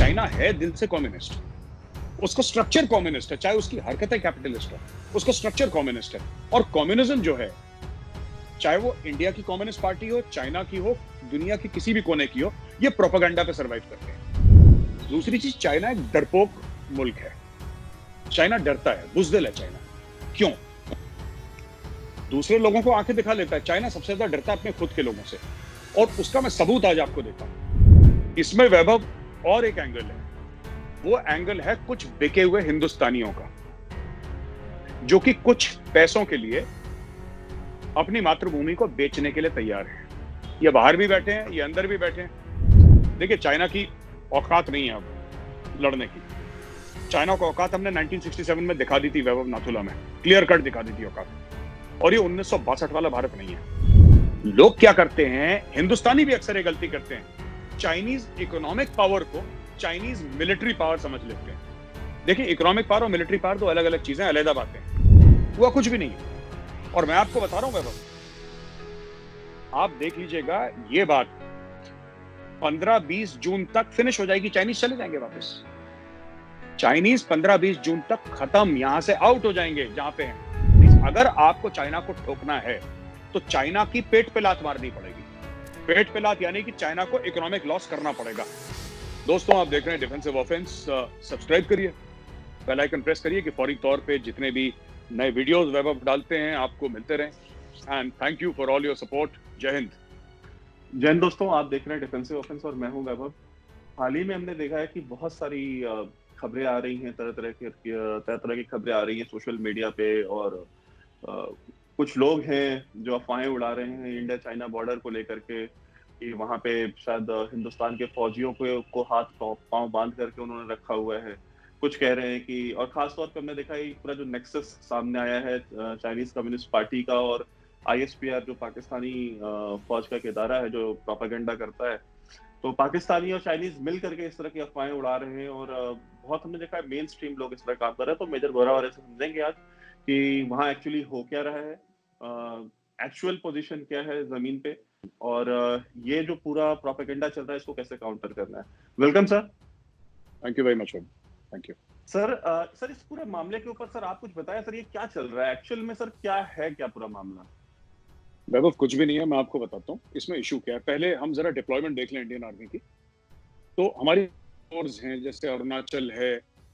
China है दिल से कम्युनिस्ट, उसका स्ट्रक्चर कम्युनिस्ट है, चाहे उसकी हरकतें कैपिटलिस्ट हो, उसका स्ट्रक्चर कम्युनिस्ट है। और कम्युनिज्म जो है, चाहे वो इंडिया की कम्युनिस्ट पार्टी हो, चाइना की हो, दुनिया की किसी भी कोने की हो, ये प्रोपेगेंडा पे सर्वाइव करते हैं। दूसरी चीज, चाइना एक डरपोक मुल्क है। चाइना डरता है, बुज़दिल है चाइना। क्यों? दूसरे लोगों को आंखें दिखा लेता है, चाइना सबसे ज्यादा डरता है अपने खुद के लोगों से। और उसका मैं सबूत आज आपको देता हूं। इसमें वैभव और एक एंगल है, वो एंगल है कुछ बिके हुए हिंदुस्तानियों का, जो कि कुछ पैसों के लिए अपनी मातृभूमि को बेचने के लिए तैयार है। ये बाहर भी बैठे हैं, ये अंदर भी बैठे हैं। देखिए, चाइना की औकात नहीं है अब लड़ने की। चाइना को औकात हमने 1967 में दिखा दी थी वैभव नाथुला में, क्लियर कट दिखा दी थी औकात। और ये 1962 वाला भारत नहीं है। लोग क्या करते हैं, हिंदुस्तानी भी अक्सर ये गलती करते हैं, चाइनीज इकोनॉमिक पावर को चाइनीज मिलिट्री पावर समझ लेते हैं। देखिए, इकोनॉमिक पावर और मिलिट्री पावर दो अलग अलग चीजें, अलग बातें हैं। हुआ कुछ भी नहीं है। और मैं आपको बता रहा हूं वैभव, आप देख लीजिएगा, ये बात 15-20 जून तक फिनिश हो जाएगी, चाइनीज चले जाएंगे वापस। चाइनीज 15-20 जून तक खत्म, यहां से आउट हो जाएंगे जहां पे हैं। अगर आपको चाइना को ठोकना है तो चाइना की पेट पे लात मारनी पड़ेगी। पेट पे लात यानी कि चाइना को इकोनॉमिक लॉस करना पड़ेगा। दोस्तों, आप देख रहे हैं डिफेंसिव ऑफेंस। सब्सक्राइब करिए, बेल आइकन प्रेस करिए कि फौरी तौर पे जितने भी नए वीडियोस वैभव डालते हैं आपको मिलते रहें। And thank you for all your support. जय हिंद। जय हिंद दोस्तों, आप देख रहे हैं डिफेंसिव ऑफेंस और मैं हूं वैभव। हाल ही में हमने देखा है कि बहुत सारी खबरें आ रही हैं, तरह तरह की खबरें आ रही हैं सोशल मीडिया पे। और कुछ लोग हैं जो अफवाहें उड़ा रहे हैं इंडिया चाइना बॉर्डर को लेकर के, कि वहां पे शायद हिंदुस्तान के फौजियों को हाथ पांव बांध करके उन्होंने रखा हुआ है। कुछ कह रहे हैं कि, और खास तौर पे हमने देखा है पूरा जो नेक्सस सामने आया है चाइनीज कम्युनिस्ट पार्टी का और आईएसपीआर जो पाकिस्तानी फौज का एक इदारा है जो प्रोपेगेंडा करता है। तो पाकिस्तानी और चाइनीज मिल करके इस तरह की अफवाहें उड़ा रहे हैं और बहुत हमने देखा है मेन स्ट्रीम लोग इस तरह काम कर रहे हैं। तो मेजर गोरावारे से समझेंगे आज कि वहां एक्चुअली हो क्या रहा है, एक्चुअल पोजीशन क्या है जमीन पे, और ये जो पूरा प्रोपेगेंडा चल रहा है इसको कैसे काउंटर करना है। Welcome sir. Thank you very much. Thank you sir. Sir, इस पूरे मामले के ऊपर सर आप कुछ बताएं सर, ये क्या चल रहा है एक्चुअल में सर, क्या है क्या पूरा मामला? वैभव, कुछ भी नहीं है, मैं आपको बताता हूँ इसमें इशू क्या है। पहले हम जरा डिप्लॉयमेंट देख लें इंडियन आर्मी की। तो हमारी फोर्स हैं, जैसे अरुणाचल है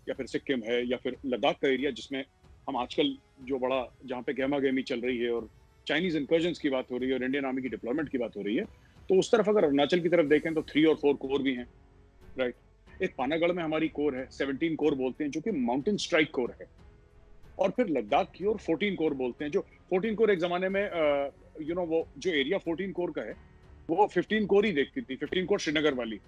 या फिर सिक्किम है या फिर लद्दाख का एरिया, जिसमें हम आजकल जो बड़ा जहाँ पे गहमा गहमी चल रही है और चाइनीज इंकर्जन्स की बात हो रही है और इंडियन आर्मी की डिप्लॉयमेंट की बात हो रही है, तो उस तरफ अगर अरुणाचल की तरफ देखें तो 3 और 4 कोर भी हैं, राइट। एक पानागढ़ में हमारी कोर है, 17 कोर बोलते हैं, जो कि माउंटेन स्ट्राइक कोर है। और फिर लद्दाख की ओर 14 कोर बोलते हैं, जो 14 कोर एक जमाने में वो जो एरिया 14 कोर का है, वो 15 कोर ही देखती थी। 15 कोर श्रीनगर वाली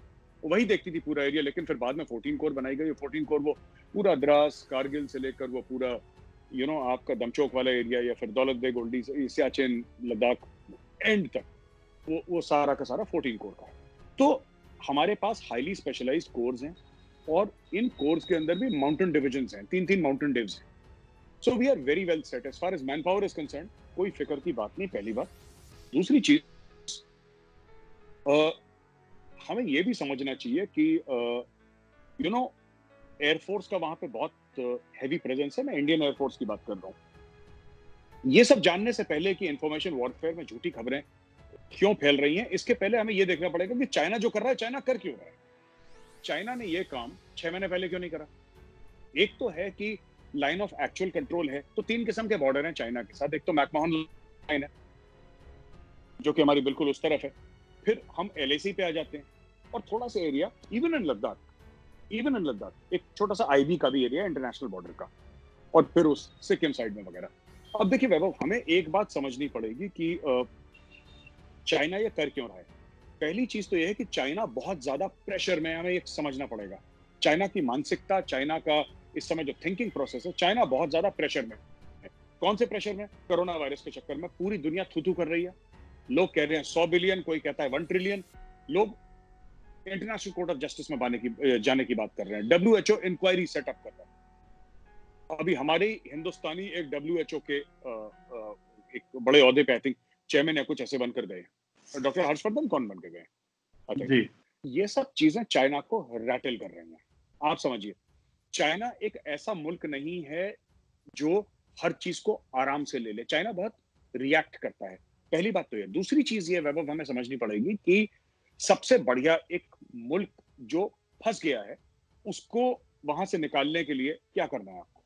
वही देखती थी पूरा एरिया, लेकिन फिर बाद में 14 कोर बनाई गई। 14 कोर वो पूरा द्रास कारगिल से लेकर वो पूरा आपका दमचोक वाला एरिया या फिर दौलत बेग ओल्डी सियाचिन लद्दाख एंड तक, वो सारा का सारा 14 कोर का है। तो हमारे पास हाईली स्पेशलाइज्ड कोर्स हैं और इन कोर्स के अंदर भी माउंटेन डिविजन्स हैं, 3-3 माउंटेन डिव्स हैं। So we are very well set as far as manpower is concerned. कोई फिक्र की बात नहीं, पहली बात। दूसरी चीज, हमें यह भी समझना चाहिए कि एयरफोर्स का वहां पे बहुत हैवी प्रेजेंस है। मैं इंडियन एयरफोर्स की बात कर रहा हूँ। ये सब जानने से पहले कि इंफॉर्मेशन वॉरफेयर में झूठी खबरें क्यों फैल रही हैं, इसके पहले हमें यह देखना पड़ेगा कि चाइना जो कर रहा है, चाइना कर क्यों रहा है। चाइना ने यह काम 6 महीने पहले क्यों नहीं करा? एक तो है कि लाइन ऑफ एक्चुअल कंट्रोल है, तो 3 किस्म के बॉर्डर हैं चाइना के साथ। एक तो मैकमोहन लाइन है, जो कि हमारी बिल्कुल उस तरफ है। फिर हम एलएसी पे आ जाते हैं और थोड़ा सा एरिया इवन इन लद्दाख एक छोटा सा आईबी का भी एरिया इंटरनेशनल बॉर्डर का, और फिर उस सिक्किम साइड में वगैरह। अब देखिए वैभव, हमें एक बात समझनी पड़ेगी कि चाइना ये कर क्यों रहा है। पहली चीज तो यह है कि चाइना बहुत ज्यादा प्रेशर में, हमें ये समझना पड़ेगा। चाइना की मानसिकता, चाइना का इस समय जो थिंकिंग प्रोसेस है, चाइना बहुत ज्यादा प्रेशर में है। कौन से प्रेशर में? कोरोना वायरस के चक्कर में पूरी दुनिया थू कर रही है। लोग कह रहे हैं 100 बिलियन, कोई कहता है 1 ट्रिलियन। लोग इंटरनेशनल कोर्ट ऑफ जस्टिस में जाने की बात कर रहे हैं। डब्ल्यूएचओ इंक्वायरी सेटअप कर रहा है। अभी हमारे हिंदुस्तानी एक डब्ल्यूएचओ के एक बड़े ओहदे पे, आई थिंक चेयरमैन या कुछ ऐसे बनकर गए। डॉक्टर हर्षवर्धन कौन बन के गए? अच्छा, जी। ये सब चीजें चाइना को रैटल कर रही हैं। आप समझिए, चाइना एक ऐसा मुल्क नहीं है जो हर चीज को आराम से ले ले। चाइना बहुत रिएक्ट करता है। पहली बात तो ये। दूसरी चीज ये वैभव हमें समझनी पड़ेगी कि सबसे बढ़िया एक मुल्क जो फंस गया है, उसको वहां से निकालने के लिए क्या करना है आपको?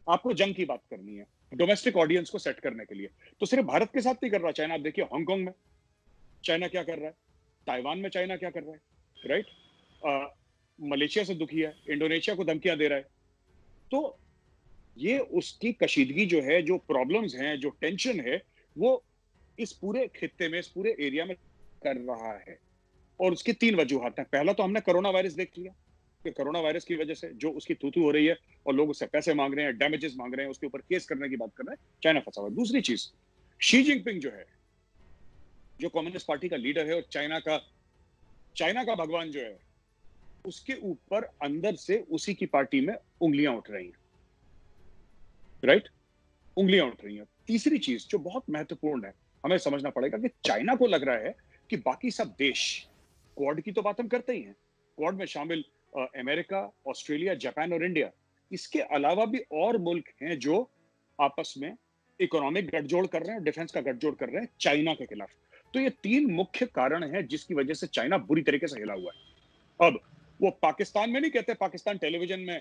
आपको जंग की बात करनी है, डोमेस्टिक ऑडियंस को सेट करने के लिए। तो सिर्फ भारत के साथ नहीं कर रहा चाइना। आप देखिए हांगकांग में चाइना क्या कर रहा है, ताइवान में चाइना क्या कर रहा है, राइट? मलेशिया से दुखी है, इंडोनेशिया को धमकियां दे रहा है। तो ये उसकी कशीदगी जो है, जो प्रॉब्लम्स हैं, जो टेंशन है, वो इस पूरे खित्ते में, इस पूरे एरिया में कर रहा है। और उसकी तीन वजूहात हैं। पहला तो हमने कोरोना वायरस देख लिया कि कोरोना वायरस की वजह से जो उसकी थू-थू हो रही है और लोग उससे पैसे मांग रहे हैं, डैमेजेस मांग रहे हैं, उसके ऊपर केस करने की बात कर रहे हैं, चाइना फंसा हुआ है। दूसरी चीज, शी जिनपिंग जो है, जो कम्युनिस्ट पार्टी का लीडर है और चाइना का भगवान जो है, उसके ऊपर अंदर से उसी की पार्टी में उंगलियां उठ रही हैं, राइट? उंगलियां उठ रही हैं। तीसरी चीज जो बहुत महत्वपूर्ण है, हमें समझना पड़ेगा कि चाइना को लग रहा है कि बाकी सब देश, क्वाड की तो बात हम करते ही हैं, क्वाड में शामिल अमेरिका, ऑस्ट्रेलिया, जापान और इंडिया, इसके अलावा भी और मुल्क हैं जो आपस में इकोनॉमिक गठजोड़ कर रहे हैं, डिफेंस का गठजोड़ कर रहे हैं चाइना के खिलाफ। तो ये तीन मुख्य कारण हैं जिसकी वजह से चाइना बुरी तरीके से हिला हुआ है। अब वो पाकिस्तान में नहीं कहते, पाकिस्तान टेलीविजन में,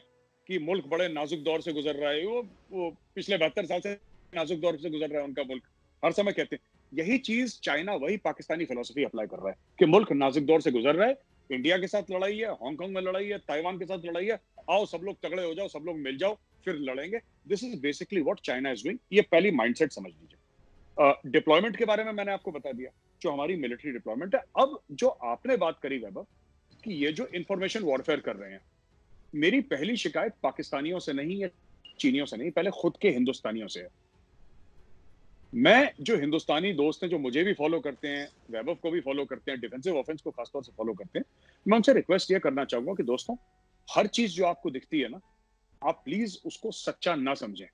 कि मुल्क बड़े नाजुक दौर से गुजर रहा है, वो पिछले 72 साल से नाजुक दौर से गुजर रहा है उनका मुल्क, हर समय कहते हैं। यही चीज चाइना वही पाकिस्तानी फिलोसफी अप्लाई कर रहा है कि मुल्क नाजुक दौर से गुजर रहा है, इंडिया के साथ लड़ाई है, हांगकांग में लड़ाई है, ताइवान के साथ लड़ाई है, आओ सब लोग तगड़े हो जाओ, सब लोग मिल जाओ, फिर लड़ेंगे। This is basically what China is doing. ये पहली माइंडसेट समझ लीजिए। डिप्लॉयमेंट के बारे में मैंने आपको बता दिया, जो हमारी मिलिट्री डिप्लॉयमेंट है। अब जो आपने बात करी वैभव, कि ये जो इंफॉर्मेशन वॉरफेयर कर रहे हैं, मेरी पहली शिकायत पाकिस्तानियों से नहीं है, चीनियों से नहीं, पहले खुद के हिंदुस्तानियों से है। मैं जो हिंदुस्तानी दोस्त हैं जो मुझे भी फॉलो करते हैं, वैभव को भी फॉलो करते हैं, डिफेंसिव ऑफेंस को खासतौर से फॉलो करते हैं, मैं उनसे रिक्वेस्ट ये करना चाहूंगा कि दोस्तों, हर चीज जो आपको दिखती है ना, आप प्लीज उसको सच्चा ना समझें।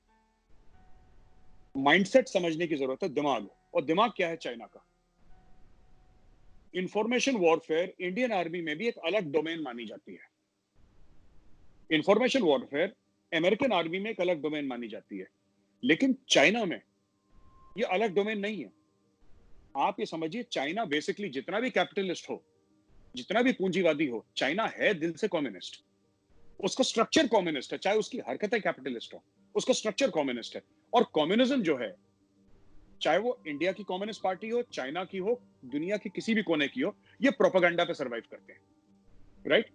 माइंडसेट समझने की जरूरत है, दिमाग। और दिमाग क्या है चाइना का? इंफॉर्मेशन वॉरफेयर इंडियन आर्मी में भी एक अलग डोमेन मानी जाती है। इंफॉर्मेशन वॉरफेयर अमेरिकन आर्मी में एक अलग डोमेन मानी जाती है, लेकिन चाइना में ये अलग डोमेन नहीं है। आप ये समझिए, चाइना बेसिकली जितना भी कैपिटलिस्ट हो, जितना भी पूंजीवादी हो, चाइना है दिल से कम्युनिस्ट। उसका स्ट्रक्चर कम्युनिस्ट है, चाहे उसकी हरकतें कैपिटलिस्ट हो, उसका स्ट्रक्चर कम्युनिस्ट है। और कम्युनिज्म जो है, चाहे वो इंडिया की कम्युनिस्ट पार्टी हो, चाइना की हो, दुनिया की किसी भी कोने की हो, ये प्रोपेगेंडा पे सर्वाइव करते हैं, राइट?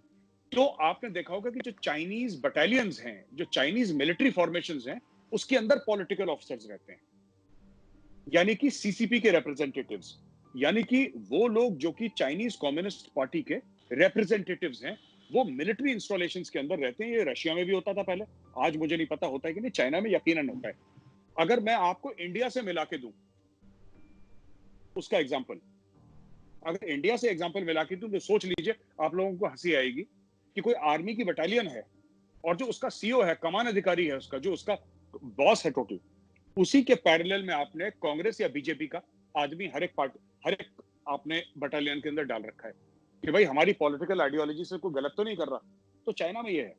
तो आपने देखा होगा कि जो चाइनीज बटालियंस हैं, जो चाइनीज मिलिट्री फॉर्मेशंस हैं, उसके अंदर पॉलिटिकल ऑफिसर्स रहते हैं, यानी कि सीसीपी के रिप्रेजेंटेटिव्स, यानी कि वो लोग जो कि चाइनीज कम्युनिस्ट पार्टी के रिप्रेजेंटेटिव्स हैं, वो मिलिट्री इंस्टॉलेशंस के अंदर रहते हैं। ये रशिया में भी होता था पहले, आज मुझे नहीं पता होता है कि नहीं, चाइना में यकीनन होता है। अगर मैं आपको इंडिया से मिला के दूं उसका एग्जाम्पल, अगर इंडिया से एग्जाम्पल मिला के दूं, तो सोच लीजिए, आप लोगों को हंसी आएगी कि कोई आर्मी की बटालियन है और जो उसका सीओ है, कमान अधिकारी है उसका, जो उसका बॉस है टोटल, उसी के पैरेलल में आपने कांग्रेस या बीजेपी का आदमी हर एक पार्टी, हर एक आपने बटालियन के अंदर डाल रखा है कि भाई हमारी पॉलिटिकल आइडियोलॉजी से कोई गलत तो नहीं कर रहा। तो चाइना में ये है।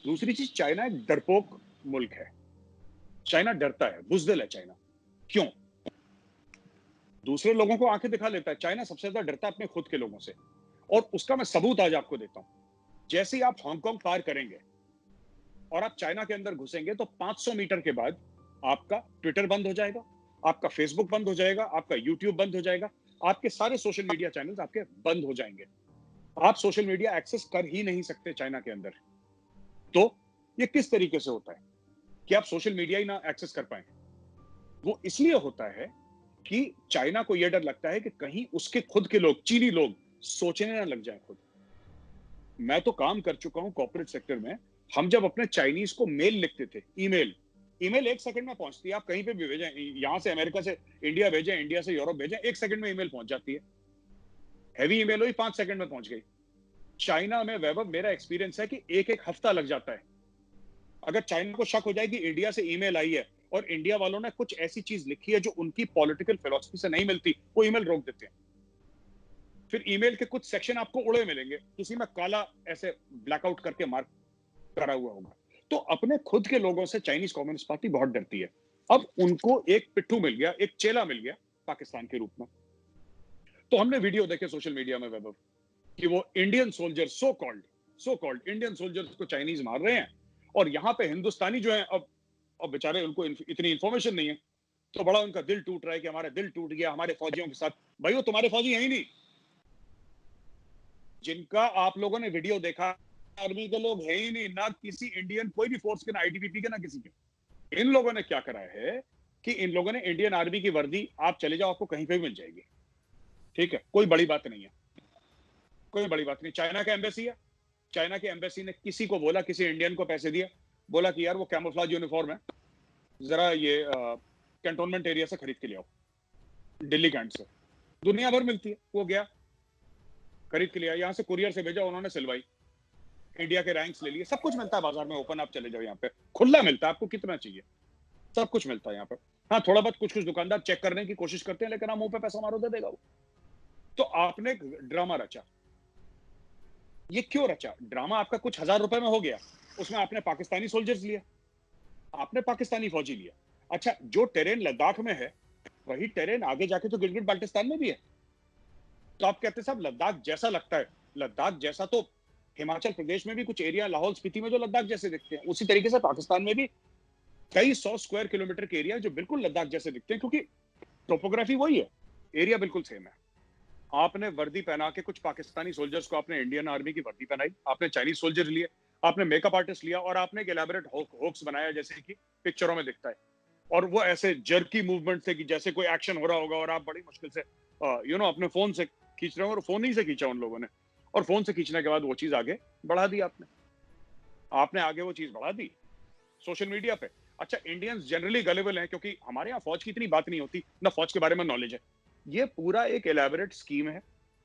दूसरी चीज, चाइना एक डरपोक मुल्क है। चाइना डरता है, बुजदिल है चाइना। क्यों? दूसरे लोगों को आंखें दिखा लेता है, चाइना सबसे ज्यादा डरता है अपने खुद के लोगों से। और उसका मैं सबूत आज आपको देता हूं। जैसे ही आप हांगकांग पार करेंगे और आप चाइना के अंदर घुसेंगे, तो 500 मीटर के बाद आपका ट्विटर बंद हो जाएगा, आपका फेसबुक बंद हो जाएगा, आपका यूट्यूब बंद हो जाएगा, आपके सारे सोशल मीडिया चैनल्स आपके बंद हो जाएंगे। आप सोशल मीडिया एक्सेस कर ही नहीं सकते चाइना के अंदर। तो ये किस तरीके से होता है कि आप सोशल मीडिया ही ना एक्सेस कर पाए? वो इसलिए होता है कि चाइना को यह डर लगता है कि कहीं उसके खुद के लोग, चीनी लोग, सोचने ना लग जाए खुद। मैं तो काम कर चुका हूं कॉर्पोरेट सेक्टर में। हम जब अपने चाइनीज को मेल लिखते थे, ईमेल, ईमेल 1 सेकंड में पहुंचती है। आप कहीं पे भी भेजें, यहां से अमेरिका से इंडिया भेजें, इंडिया से यूरोप भेजें, 1 सेकंड में ईमेल पहुंच जाती है। हैवी ईमेल हुई, 5 सेकंड में पहुंच गई। चाइना में वैभव, मेरा एक्सपीरियंस है कि एक एक हफ्ता लग जाता है। अगर चाइना को शक हो जाए कि इंडिया से ईमेल आई है और इंडिया वालों ने कुछ ऐसी चीज लिखी है जो उनकी पॉलिटिकल फिलोसफी से नहीं मिलती, वो ईमेल रोक देते हैं। फिर ईमेल के कुछ सेक्शन आपको उड़े मिलेंगे, किसी में काला ऐसे ब्लैकआउट करके मार्क करा हुआ होगा। तो अपने खुद के लोगों से चाइनीज कम्युनिस्ट पार्टी बहुत डरती है। अब उनको एक पिट्ठू मिल गया, एक चेला मिल गया पाकिस्तान के रूप में। तो हमने वीडियो देखे सोशल मीडिया में वैभव कि वो Indian soldier, so called Indian soldiers को चाइनीज मार रहे हैं, और यहाँ पे हिंदुस्तानी जो है, अब बेचारे उनको इतनी इंफॉर्मेशन नहीं है, तो बड़ा उनका दिल टूट रहा है कि हमारा दिल टूट गया हमारे फौजियों के साथ। भाई वो तुम्हारे फौजी है ही नहीं, जिनका आप लोगों ने वीडियो देखा आर्मी के लोग है ही नहीं, ना किसी इंडियन कोई भी फोर्स के, ना आईटीबीपी के, ना किसी के। इन लोगों ने क्या करा है कि इन लोगों ने इंडियन आर्मी की वर्दी, आप चले जाओ आपको कहीं पे भी मिल जाएगी, ठीक है, कोई बड़ी बात नहीं है, कोई बड़ी बात नहीं। चाइना का एम्बेसी है, चाइना के एम्बेसी ने किसी को बोला, किसी इंडियन को पैसे दिए, बोला कि यार वो कैमोफ्लेज यूनिफॉर्म है, जरा ये कैंटोनमेंट एरिया से खरीद के ले आओ, दिल्ली कैंट से, दुनिया भर मिलती है। वो गया खरीद के लिया, यहाँ से कुरियर से भेजा, उन्होंने सिलवाई, इंडिया के रैंक्स ले लिए, सब कुछ मिलता है बाजार में, ओपन आप चले जाओ, यहाँ पे खुला मिलता है, आपको कितना चाहिए सब कुछ मिलता है यहाँ पे। हाँ, थोड़ा बहुत कुछ कुछ दुकानदार चेक करने की कोशिश करते हैं, लेकिन आप मुंह पे पैसा मारो दे देगा वो। तो आपने एक ड्रामा रचा। ये क्यों रचा ड्रामा? आपका कुछ ₹1000 में हो गया, उसमें आपने पाकिस्तानी सोल्जर्स लिया, आपने पाकिस्तानी फौजी लिया। अच्छा, जो टेरेन लद्दाख में है वही टेरेन आगे जाके तो गिलगिट बाल्टिस्तान में भी है। तो आप कहते साहब लद्दाख जैसा लगता है, लद्दाख जैसा तो हिमाचल प्रदेश में भी कुछ एरिया, लाहौल स्पीति में जो लद्दाख जैसे दिखते हैं, उसी तरीके से पाकिस्तान में भी कई 100 स्क्वायर किलोमीटर के एरिया जो बिल्कुल लद्दाख जैसे दिखते हैं, क्योंकि टोपोग्राफी वही है, एरिया बिल्कुल सेम है। आपने वर्दी पहना के कुछ पाकिस्तानी सोल्जर्स को, आपने इंडियन आर्मी की वर्दी पहनाई, आपने चाइनीज सोल्जर लिए, आपने मेकअप आर्टिस्ट लिया, और आपने एक एलैबोरेट होक्स बनाया जैसे कि पिक्चरों में दिखता है। और वो ऐसे जर्की मूवमेंट से कि जैसे कोई एक्शन हो रहा होगा और आप बड़ी मुश्किल से अपने फोन से खींच रहे हो, और फोन ही से खींचा उन लोगों ने, और फोन से खींचने के बाद वो चीज आगे बढ़ा दी आपने आगे वो चीज बढ़ा दी सोशल मीडिया पे। अच्छा, इंडियंस जनरली गलेबल हैं, क्योंकि हमारे यहाँ फौज की इतनी बात नहीं होती, ना फौज के बारे में नॉलेज है। ये पूरा एक एलैबोरेट स्कीम है,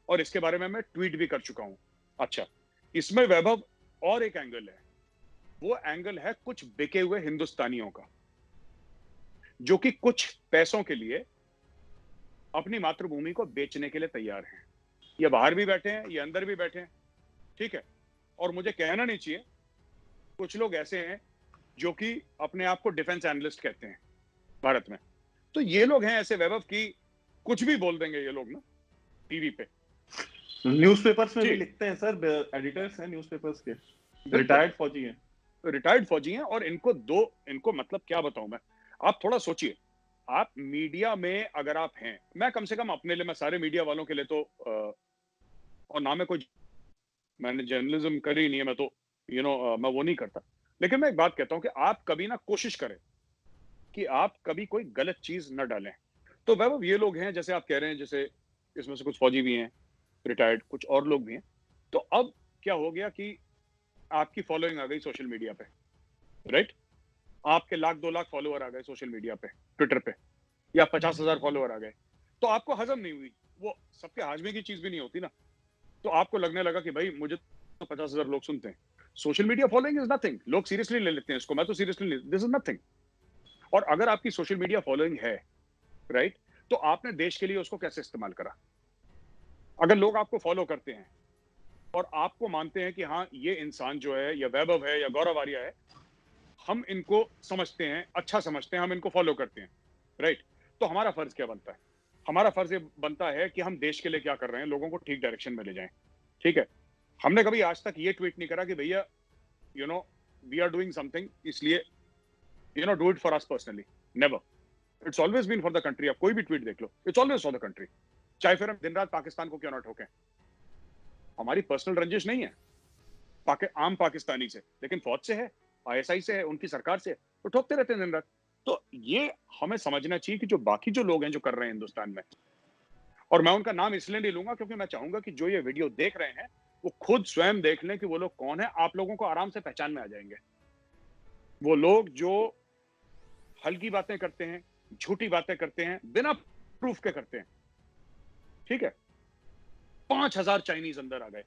और इसके बारे में मैं ट्वीट भी कर चुका हूं। अच्छा, इसमें वैभव और एक एंगल है, वो एंगल है कुछ बिके हुए हिंदुस्तानियों का, जो कि कुछ पैसों के लिए अपनी मातृभूमि को बेचने के लिए तैयार हैं। ये बाहर भी बैठे हैं, ये अंदर भी बैठे हैं, ठीक है। और मुझे कहना नहीं चाहिए, कुछ लोग ऐसे हैं जो कि अपने आप को डिफेंस एनालिस्ट कहते हैं भारत में। तो ये लोग हैं ऐसे वैभव की कुछ भी बोल देंगे ये लोग ना टीवी पे, न्यूज़पेपर्स में भी लिखते हैं सर, एडिटर्स हैं न्यूज़पेपर्स के, रिटायर्ड फौजी हैं, रिटायर्ड फौजी हैं। और इनको मतलब क्या बताऊं आप थोड़ा सोचिए, आप मीडिया में अगर आप हैं, मैं कम से कम अपने लिए, मैं सारे मीडिया वालों के लिए तो और ना मैं कोई, मैंने जर्नलिज्म करी नहीं है, मैं तो मैं वो नहीं करता, लेकिन मैं एक बात कहता हूं कि आप कभी ना कोशिश करें कि आप कभी कोई गलत चीज न डालें। तो वैभव ये लोग हैं जैसे आप कह रहे हैं, जैसे इसमें से कुछ फौजी भी हैं रिटायर्ड, कुछ और लोग भी हैं। तो अब क्या हो गया कि आपकी फॉलोइंग आ गई सोशल मीडिया पे, राइट? आपके 1,00,000-2,00,000 फॉलोअर आ गए सोशल मीडिया पे, ट्विटर पे, या 50,000 फॉलोअर आ गए। तो आपको हजम नहीं हुई, वो सबके हाजमे की चीज भी नहीं होती ना। तो आपको लगने लगा कि भाई मुझे तो 50,000 लोग सुनते हैं, social media following is nothing, लोग सीरियसली ले लेते हैं इसको, मैं तो सीरियसली, दिस इज नथिंग। और अगर आपकी सोशल मीडिया फॉलोइंग है, राइट, तो आपने देश के लिए उसको कैसे इस्तेमाल करा? अगर लोग आपको फॉलो करते हैं और आपको मानते हैं कि हाँ ये इंसान जो है, या वैभव है, या गौरव आर्या है, हम इनको समझते हैं, अच्छा समझते हैं, हम इनको फॉलो करते हैं, राइट, तो हमारा फर्ज क्या बनता है? हमारा फर्ज ये बनता है कि हम देश के लिए क्या कर रहे हैं, लोगों को ठीक डायरेक्शन में ले जाएं, ठीक है। हमने कभी आज तक ये ट्वीट नहीं करा कि भैया वी आर डूइंग समथिंग, इसलिए do it for us personally, never. It's always been for the country. आप कोई भी ट्वीट देख लो, it's always for the country. चाहे फिर हम दिन रात पाकिस्तान को क्यों ना ठोकें, हमारी पर्सनल रंजिश नहीं है आम पाकिस्तानी से, लेकिन फौज से है, आईएसआई से है, उनकी सरकार से है, तो ठोकते रहते हैं दिन रात। तो ये हमें समझना चाहिए कि जो बाकी जो लोग हैं जो कर रहे हैं हिंदुस्तान में, और मैं उनका नाम इसलिए नहीं लूंगा क्योंकि मैं चाहूंगा कि जो ये वीडियो देख रहे हैं वो खुद स्वयं देख लें कि वो लोग कौन है। आप लोगों को आराम से पहचान में आ जाएंगे। वो लोग जो हल्की बातें करते हैं, झूठी बातें करते हैं, बिना प्रूफ के करते हैं, ठीक है। 5,000 चाइनीज अंदर आ गए,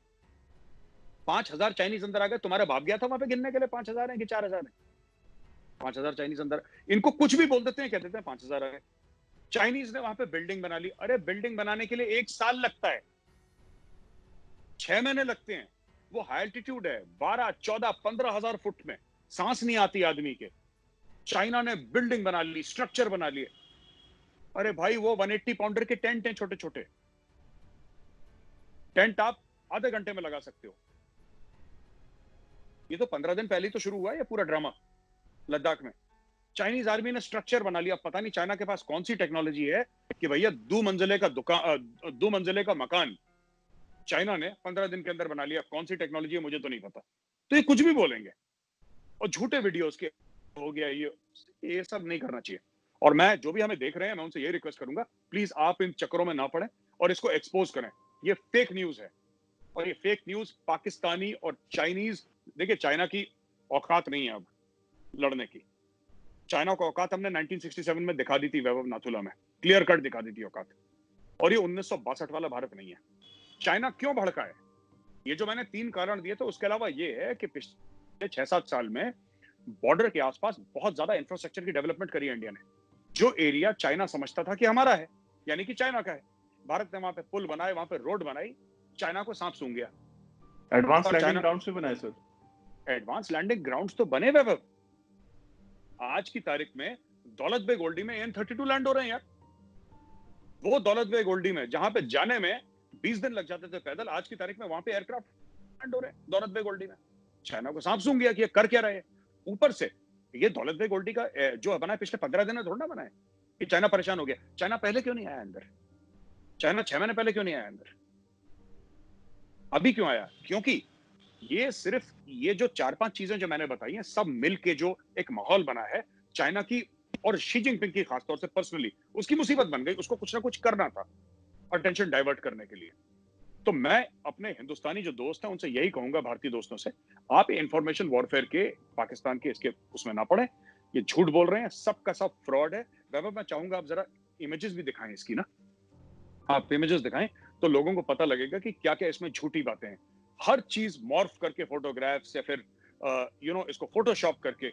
5,000 चाइनीज अंदर आ गए। तुम्हारा बाप गया था वहां पे गिनने के लिए 5,000 है कि 4,000 है? 5,000 चाइनीज अंदर, इनको कुछ भी बोल देते हैं, कह देते हैं 5,000 आ गए। चाइनीज ने वहां पे बिल्डिंग बना ली। अरे बिल्डिंग बनाने के लिए 1 साल लगता है, 6 महीने लगते हैं। वो हाई एल्टीट्यूड है, 12, 14, 15,000 फुट में, सांस नहीं आती आदमी के। चाइना ने बिल्डिंग बना ली, स्ट्रक्चर बना लिए। अरे भाई, वो 180 पाउंडर के टेंट हैं, छोटे छोटे टेंट, आप आधे घंटे में लगा सकते हो। ये तो 15 दिन पहले ही तो शुरू हुआ है ये पूरा ड्रामा लद्दाख में। चाइनीज आर्मी ने स्ट्रक्चर बना लिया। पता नहीं चाइना के पास कौन सी टेक्नोलॉजी है कि भैया 2 मंजिले का मकान चाइना ने 15 दिन के अंदर बना लिया। कौन सी टेक्नोलॉजी है मुझे तो नहीं पता। तो ये कुछ भी बोलेंगे और झूठे वीडियोस के हो गया। ये सब नहीं करना चाहिए। और मैं जो भी हमें देख रहे हैं, मैं उनसे ये रिक्वेस्ट करूंगा, प्लीज आप इन चक्करों में ना पड़े और इसको एक्सपोज करें। ये फेक न्यूज है और ये फेक न्यूज पाकिस्तानी और चाइनीज, देखिए चाइना की औकात नहीं है अब लड़ने की। चाइना को औकात हमने 1967 में दिखा दी थी, वैभव नाथुला में क्लियर कट दिखा दी थी औकात। और ये 1962 वाला भारत नहीं है। चाइना क्यों भड़का है? ये जो मैंने 3 कारण दिए थे, उसके अलावा ये है कि पिछले 6-7 साल में बॉर्डर के आसपास बहुत ज्यादा इंफ्रास्ट्रक्चर की डेवलपमेंट करी है इंडिया ने। जो एरिया चाइना समझता था कि हमारा है, यानी कि चाइना का है, भारत ने वहां पे पुल बनाए, वहां पे रोड बनाई, चाइना को सांप सूंघ गया। एडवांस और लैंडिंग ग्राउंड्स भी बनाए सर। एडवांस लैंडिंग ग्राउंड्स तो बने वैभव। आज की तारीख में दौलत बेग ओल्डी में AN-32 लैंड हो रहे हैं यार। वो दौलत बेग ओल्डी में जहां पे जाने में 20 दिन लग जाते थे पैदल, आज की तारीख में वहां पे एयरक्राफ्ट लैंड हो रहे हैं दौलत बेग ओल्डी में। चाइना को सांप सूंघ गया कि ये कर क्या रहे हैं। ऊपर से ये दौलत बेग ओल्डी का जो बना है पिछले 15 दिन में थोड़ा ना बना है कि चाइना परेशान हो गया। चाइना पहले क्यों नहीं आया अंदर? चाइना 6 महीने पहले क्यों नहीं आया अंदर? अभी क्यों आया? क्योंकि ये सिर्फ ये जो 4-5 चीजें जो मैंने बताई हैं, सब मिलके जो एक माहौल बना है चाइना की और शी जिनपिंग की खासतौर से पर्सनली, उसकी मुसीबत बन गई। उसको कुछ ना कुछ करना था अटेंशन डाइवर्ट करने के लिए। तो मैं अपने हिंदुस्तानी जो दोस्त हैं उनसे यही कहूंगा, भारतीय दोस्तों से, आप इंफॉर्मेशन वॉरफेयर के पाकिस्तान के इसके उसमें ना पड़े। ये झूठ बोल रहे हैं, सब का सब फ्रॉड है। वैभव, मैं चाहूंगा आप जरा इमेजेस भी दिखाएं इसकी ना, आप इमेजेस दिखाएं तो लोगों को पता लगेगा कि क्या क्या इसमें झूठी बातें हैं। हर चीज मॉर्फ करके फोटोग्राफ्स या फिर इसको फोटोशॉप करके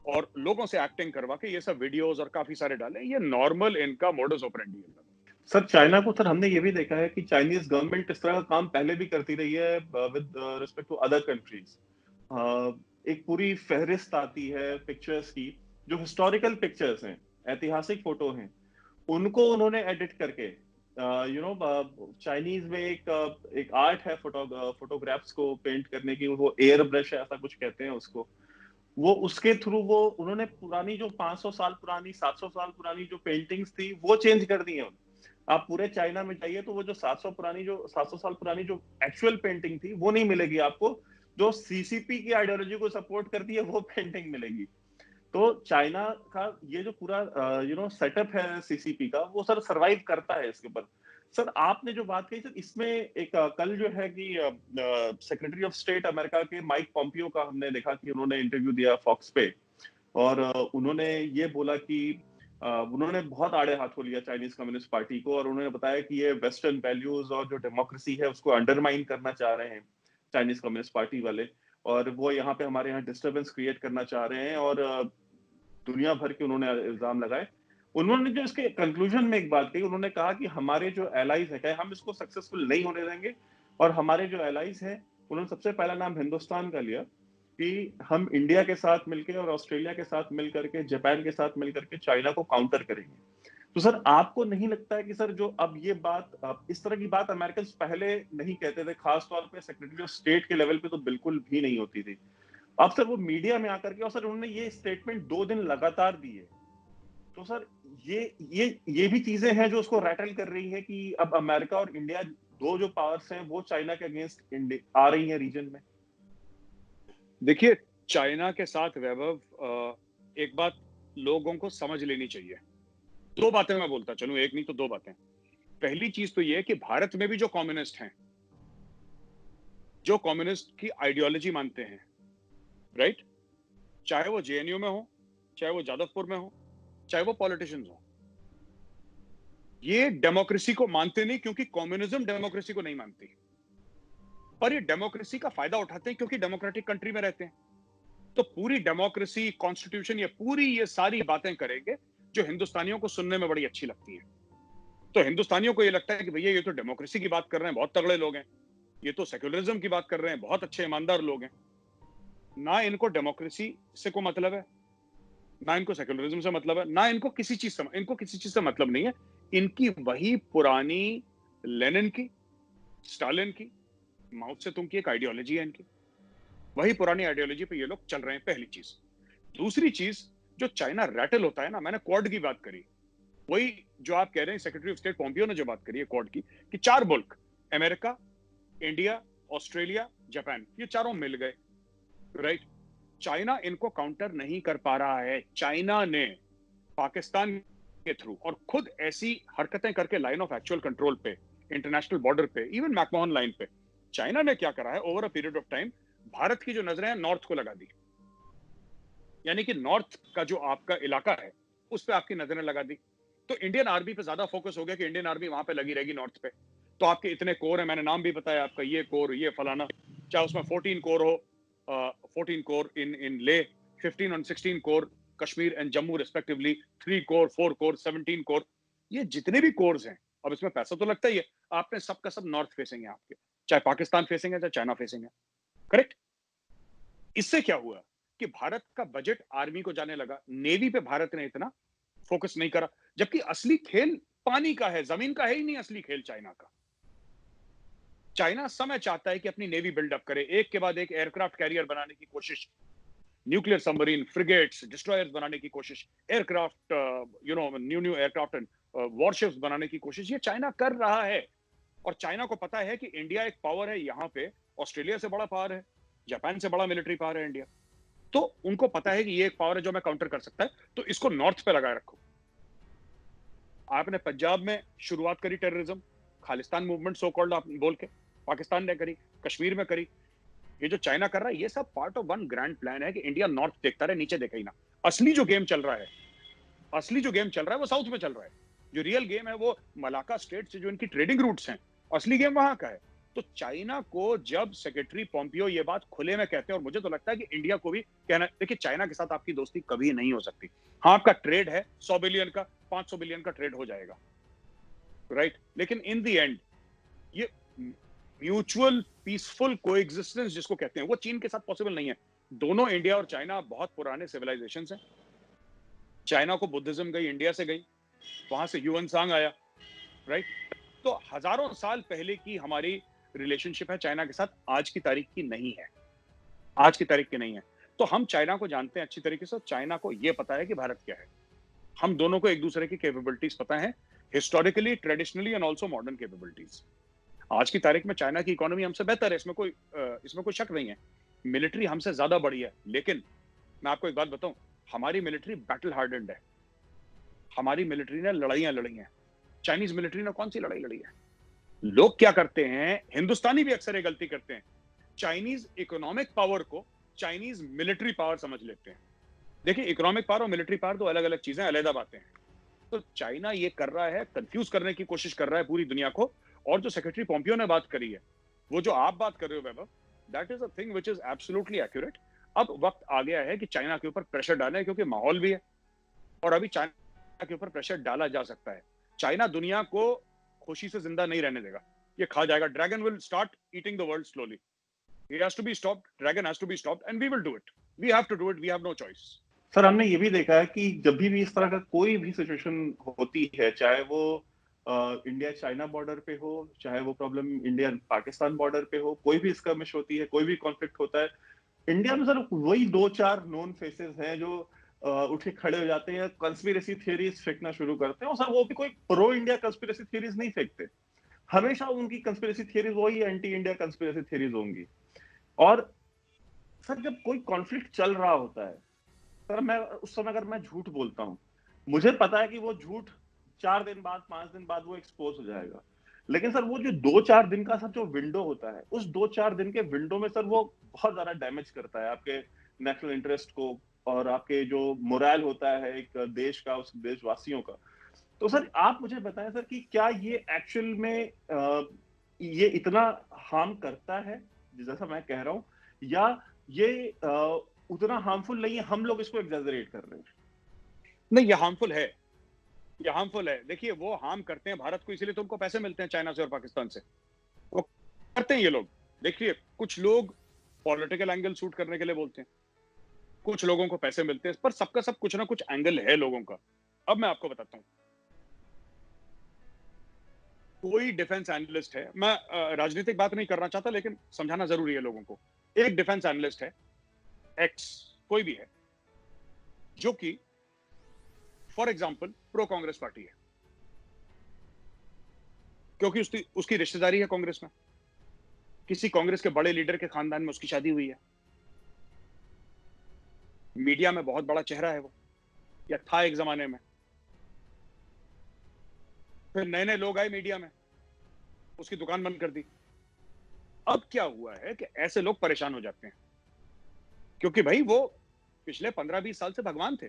और लोगों से एक्टिंग करवा के ये सब वीडियोस और काफी सारे डाले। ये नॉर्मल इनका मोडस ऑपरेंडी है। सर चाइना को सर हमने ये भी देखा है कि चाइनीज गवर्नमेंट इस तरह का काम पहले भी करती रही है with respect to other countries. एक पूरी फहरिस्त आती है पिक्चर्स की, जो हिस्टोरिकल पिक्चर्स हैं, ऐतिहासिक फोटो हैं, उनको उन्होंने एडिट करके चाइनीज में एक आर्ट है फोटोग्राफ्स को पेंट करने की, वो एयर ब्रश है ऐसा कुछ कहते हैं उसको। वो उसके थ्रू वो उन्होंने पुरानी जो 500 साल पुरानी 700 साल पुरानी जो पेंटिंग्स थी वो चेंज कर दी है। आप पूरे चाइना में जाइए तो वो जो 700 साल पुरानी जो एक्चुअल पेंटिंग थी वो नहीं मिलेगी आपको। जो सीसीपी की आइडियोलॉजी को सपोर्ट करती है वो पेंटिंग मिलेगी। तो चाइना का ये जो पूरा सेटअप है सीसीपी का, वो सर सरवाइव करता है इसके ऊपर। सर आपने जो बात कही सर, इसमें एक कल जो है कि सेक्रेटरी ऑफ स्टेट अमेरिका के माइक पॉम्पियो का हमने देखा कि उन्होंने इंटरव्यू दिया फॉक्स पे, और उन्होंने ये बोला कि उन्होंने बहुत आड़े हाथों लिया चाइनीज कम्युनिस्ट पार्टी को, और उन्होंने बताया कि ये वेस्टर्न वैल्यूज और जो डेमोक्रेसी है उसको अंडरमाइन करना चाह रहे हैं चाइनीज कम्युनिस्ट पार्टी वाले, और वो यहाँ पे हमारे यहाँ डिस्टर्बेंस क्रिएट करना चाह रहे हैं, और दुनिया भर के उन्होंने इल्जाम लगाए। उन्होंने जो इसके कंक्लूजन में एक बात कही, उन्होंने कहा कि हमारे जो एलाइज है, हम इसको सक्सेसफुल नहीं होने देंगे, और हमारे जो एलाइज हैं, उन्होंने सबसे पहला नाम हिंदुस्तान का लिया कि हम इंडिया के साथ मिलकर और ऑस्ट्रेलिया के साथ मिलकर के, जापान के साथ मिलकर के चाइना को काउंटर करेंगे। तो सर आपको नहीं लगता है कि सर जो अब ये बात, इस तरह की बात अमेरिकन पहले नहीं कहते थे, खासतौर पे सेक्रेटरी ऑफ स्टेट के लेवल पे तो बिल्कुल भी नहीं होती थी, अब सर वो मीडिया में आकर के, और सर उन्होंने ये स्टेटमेंट 2 दिन लगातार दी है। तो सर ये भी चीजें हैं जो उसको रैटल कर रही है कि अब अमेरिका और इंडिया, दो जो पावर्स हैं, वो चाइना के अगेंस्ट आ रही हैं रीजन में। देखिए, चाइना के साथ वैभव, एक बात लोगों को समझ लेनी चाहिए। 2 बातें मैं बोलता चलूं, एक नहीं तो 2 बातें। पहली चीज तो ये है कि भारत में भी जो कम्युनिस्ट हैं, जो कम्युनिस्ट की आइडियोलॉजी मानते हैं, राइट, चाहे वो जेएनयू में हो, चाहे वो जादवपुर में हो, चाहे वो पॉलिटिशियंस हो, ये डेमोक्रेसी को मानते नहीं, क्योंकि कम्युनिज्म डेमोक्रेसी को नहीं मानती। पर ये डेमोक्रेसी का फायदा उठाते हैं क्योंकि डेमोक्रेटिक कंट्री में रहते हैं। तो पूरी डेमोक्रेसी, कॉन्स्टिट्यूशन, ये सारी बातें करेंगे जो हिंदुस्तानियों को सुनने में बड़ी अच्छी लगती है। तो हिंदुस्तानियों को ये लगता है कि भैया ये तो डेमोक्रेसी की बात कर रहे हैं, बहुत तगड़े लोग हैं। ये तो सेक्युलरिज्म की बात कर रहे हैं, बहुत अच्छे ईमानदार लोग हैं। ना इनको डेमोक्रेसी से कोई मतलब है, ना इनको सेक्युलरिज्म से मतलब है, ना इनको किसी चीज से मतलब नहीं है। इनकी वही पुरानी लेनिन की, स्टालिन की, माओ से तुंग की एक आइडियोलॉजी है इनकी। वही पुरानी आइडियोलॉजी पे ये लोग चल रहे हैं, पहली चीज। दूसरी चीज, जो चाइना रैटल होता है ना, मैंने क्वाड की बात करी, वही जो आप कह रहे हैं सेक्रेटरी ऑफ स्टेट पोम्पियो ने जो बात करी है क्वाड की, कि 4 मुल्क, अमेरिका, इंडिया, ऑस्ट्रेलिया, जापान, ये चारों मिल गए, राइट। चाइना इनको काउंटर नहीं कर पा रहा है। चाइना ने पाकिस्तान के थ्रू और खुद ऐसी हरकतें करके लाइन ऑफ एक्चुअल कंट्रोल पे, इंटरनेशनल बॉर्डर पे, इवन मैकमोहन लाइन पे, चाइना ने क्या करा है over a period of time, Bharat की जो नजरें हैं नॉर्थ को लगा दी। यानी कि नॉर्थ का जो आपका इलाका है उस पे आपकी नजरें लगा दी। तो इंडियन आर्मी पे ज्यादा फोकस हो गया कि इंडियन आर्मी वहां पे लगी रहेगी नॉर्थ पे। तो आपके इतने कोर है, मैंने नाम भी बताया आपका, ये कोर, ये फलाना, चाहे उसमें 14 कोर हो, 14 कोर इन ले, 15 और 16 core Kashmir and Jammu respectively, 3 core, 4 core, 17 core, ये जितने भी कोर्स हैं, अब इसमें पैसा तो लगता ही है, आपने सबका सब नॉर्थ फेसिंग है आपके, चाहे पाकिस्तान फेसिंग है चाहे चाइना फेसिंग है, करेक्ट। इससे क्या हुआ कि भारत का बजट आर्मी को जाने लगा, नेवी पे भारत ने इतना फोकस नहीं करा, जबकि असली खेल पानी का है, जमीन का है ही नहीं असली खेल चाइना का। चाइना समय चाहता है कि अपनी नेवी बिल्डअप करे, एक के बाद एक एयरक्राफ्ट कैरियर बनाने की कोशिश, न्यूक्लियर सबमरीन, फ्रिगेट्स, डिस्ट्रॉयर्स बनाने की कोशिश, aircraft, new aircraft and warships बनाने की कोशिश, ये चाइना कर रहा है। और चाइना को पता है कि इंडिया एक पावर है यहाँ पे, ऑस्ट्रेलिया से बड़ा पावर है, जापान से बड़ा मिलिट्री पावर है इंडिया। तो उनको पता है कि ये एक पावर है जो मैं काउंटर कर सकता है, तो इसको नॉर्थ पे लगाए रखो। आपने पंजाब में शुरुआत करी terrorism, Khalistan movement so called बोल के, पाकिस्तान ने करी, कश्मीर में करी। ये जो चाइना कर रहा है ये सब part of one grand plan है कि इंडिया नॉर्थ देखता रहे, नीचे देखे ही ना। असली जो गेम चल रहा है, असली जो गेम चल रहा है वो साउथ में चल रहा है। जो रियल गेम है वो मलाका स्टेट से जो इनकी ट्रेडिंग रूट्स हैं, असली गेम वहां का है। तो चाइना को जब सेक्रेटरी पोम्पियो ये बात खुले में कहते हैं, और मुझे तो लगता है कि इंडिया को भी कहना, देखिए चाइना के साथ आपकी दोस्ती कभी नहीं हो सकती। हाँ, आपका ट्रेड है 100 बिलियन का, 500 बिलियन का ट्रेड हो जाएगा, राइट। लेकिन इन द एंड ये म्यूचुअल पीसफुल कोएग्जिस्टेंस जिसको कहते हैं, वो चीन के साथ पॉसिबल नहीं है। दोनों, इंडिया और चाइना, बहुत पुराने सिविलाइजेशंस हैं। चाइना को बुद्धिज्म गई, इंडिया से गई, वहां से ह्यूएन सांग आया, राइट। तो हजारों साल पहले की हमारी रिलेशनशिप है चाइना के साथ, आज की तारीख की नहीं है, आज की तारीख की नहीं है। तो हम चाइना को जानते हैं अच्छी तरीके से, चाइना को यह पता है कि भारत क्या है। हम दोनों को एक दूसरे की कैपेबिलिटीज पता है, historically, traditionally and also modern capabilities. आज की तारीख में चाइना की इकोनॉमी हमसे बेहतर है, इसमें कोई शक नहीं है। मिलिट्री हमसे ज्यादा बड़ी है, लेकिन मैं आपको एक बात बताऊं, हमारी मिलिट्री बैटल हार्डेंड है। हमारी मिलिट्री ने लड़ाइयां लड़ी हैं, चाइनीज मिलिट्री ने कौन सी लड़ाई लड़ी है? लोग क्या करते हैं, हिंदुस्तानी भी अक्सर ये गलती करते हैं, चाइनीज इकोनॉमिक पावर को चाइनीज मिलिट्री पावर समझ लेते हैं। देखिए, इकोनॉमिक पावर और मिलिट्री पावर दो अलग अलग चीजें, अलग बातें हैं। तो चाइना ये कर रहा है, कंफ्यूज करने की कोशिश कर रहा है पूरी दुनिया को। और जो सेक्रेटरी पोम्पियो ने बात करी है, वो जो आप बात कर रहे हो Vaibhav, that is a thing which is absolutely accurate. अब वक्त आ गया है कि चाइना के ऊपर प्रेशर डालें, क्योंकि माहौल भी है और अभी चाइना के ऊपर प्रेशर डाला जा सकता है। चाइना दुनिया को खुशी से जिंदा नहीं रहने देगा, ये खा जाएगा। Dragon will start eating the world slowly. He has to be stopped. Dragon has to be stopped, and we will do it. We have to do it. We have no choice. Sir, हमने ये भी देखा है कि जब भी इस तरह का कोई भी सिचुएशन होती है, चाहे वो इंडिया चाइना बॉर्डर पे हो, चाहे वो प्रॉब्लम इंडिया पाकिस्तान बॉर्डर पे हो, कोई भी स्कर्मिश होती है, कोई भी कॉन्फ्लिक्ट होता है, इंडिया में सर वही 2-4 नोन फेसेस हैं जो उठ के खड़े हो जाते हैं, कंस्पिरेसी थ्योरीज फेंकना शुरू करते हैं। और सर वो भी कोई प्रो इंडिया कंस्पिरेसी थ्योरीज नहीं फेंकते, हमेशा उनकी कंस्पिरेसी थ्योरीज वही एंटी इंडिया कंस्पिरेसी थ्योरीज होंगी। और सर जब कोई कॉन्फ्लिक्ट चल रहा होता है सर, मैं उस समय अगर मैं झूठ बोलता हूँ, मुझे पता है कि वो झूठ 4 दिन बाद, 5 दिन बाद वो एक्सपोज हो जाएगा। लेकिन सर वो जो 2-4 दिन का सर जो विंडो होता है, उस 2-4 दिन के विंडो में सर वो बहुत ज्यादा डैमेज करता है आपके नेशनल इंटरेस्ट को, और आपके जो मोरल होता है एक देश का, उस देशवासियों का। तो सर आप मुझे बताएं सर कि क्या ये एक्चुअल में ये इतना हार्म करता है जैसा मैं कह रहा हूँ, या ये उतना हार्मफुल नहीं है, हम लोग इसको एग्जैजरेट कर रहे हैं? नहीं, ये हार्मफुल है, ये हार्मफुल है। देखिए, वो हार्म करते हैं भारत को, इसीलिए तो उनको पैसे मिलते हैं चाइना से और पाकिस्तान से। वो करते हैं ये लोग। देखिए, कुछ लोग पॉलिटिकल एंगल शूट करने के लिए बोलते हैं, कुछ लोगों को पैसे मिलते हैं, पर सबका सब कुछ ना कुछ एंगल है लोगों का। अब मैं आपको बताता हूं, कोई डिफेंस एनालिस्ट है, मैं राजनीतिक बात नहीं करना चाहता, लेकिन समझाना जरूरी है लोगों को। एक डिफेंस एनालिस्ट है, एक्स कोई भी है, जो कि for example pro Congress party है, क्योंकि उसकी उसकी रिश्तेदारी है कांग्रेस में, किसी कांग्रेस के बड़े लीडर के खानदान में उसकी शादी हुई है, मीडिया में बहुत बड़ा चेहरा है वो, या था एक जमाने में। फिर नए नए लोग आए मीडिया में, उसकी दुकान बंद कर दी। अब क्या हुआ है कि ऐसे लोग परेशान हो जाते हैं, क्योंकि भाई वो पिछले 15-20 साल से भगवान थे।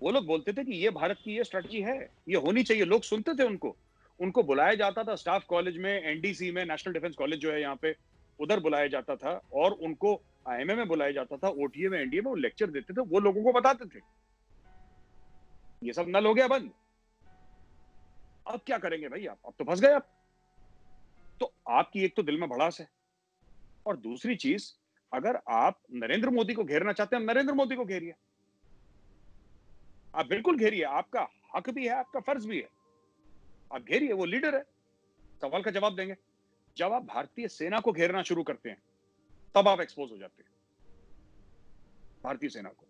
वो लोग बोलते थे कि ये भारत की ये स्ट्रेटजी है, ये होनी चाहिए, लोग सुनते थे उनको। उनको बुलाया जाता था स्टाफ कॉलेज में, एनडीसी में, नेशनल डिफेंस कॉलेज जो है यहाँ पे, उधर बुलाया जाता था, और उनको आईएमए में बुलाया जाता था, ओटीए में, एनडीए में वो लेक्चर देते थे, वो लोगों को बताते थे। ये सब नल हो गया बंद। अब क्या करेंगे भाई आप? अब तो फंस गए आप। तो आपकी एक तो दिल में भड़ास है, और दूसरी चीज, अगर आप नरेंद्र मोदी को घेरना चाहते हैं, नरेंद्र मोदी को घेरिए, आप बिल्कुल घेरिए, आपका हक भी है, आपका फर्ज भी है, आप घेरिए, वो लीडर है, सवाल का जवाब देंगे। जब आप भारतीय सेना को घेरना शुरू करते हैं, तब आप एक्सपोज हो जाते हैं भारतीय सेना को।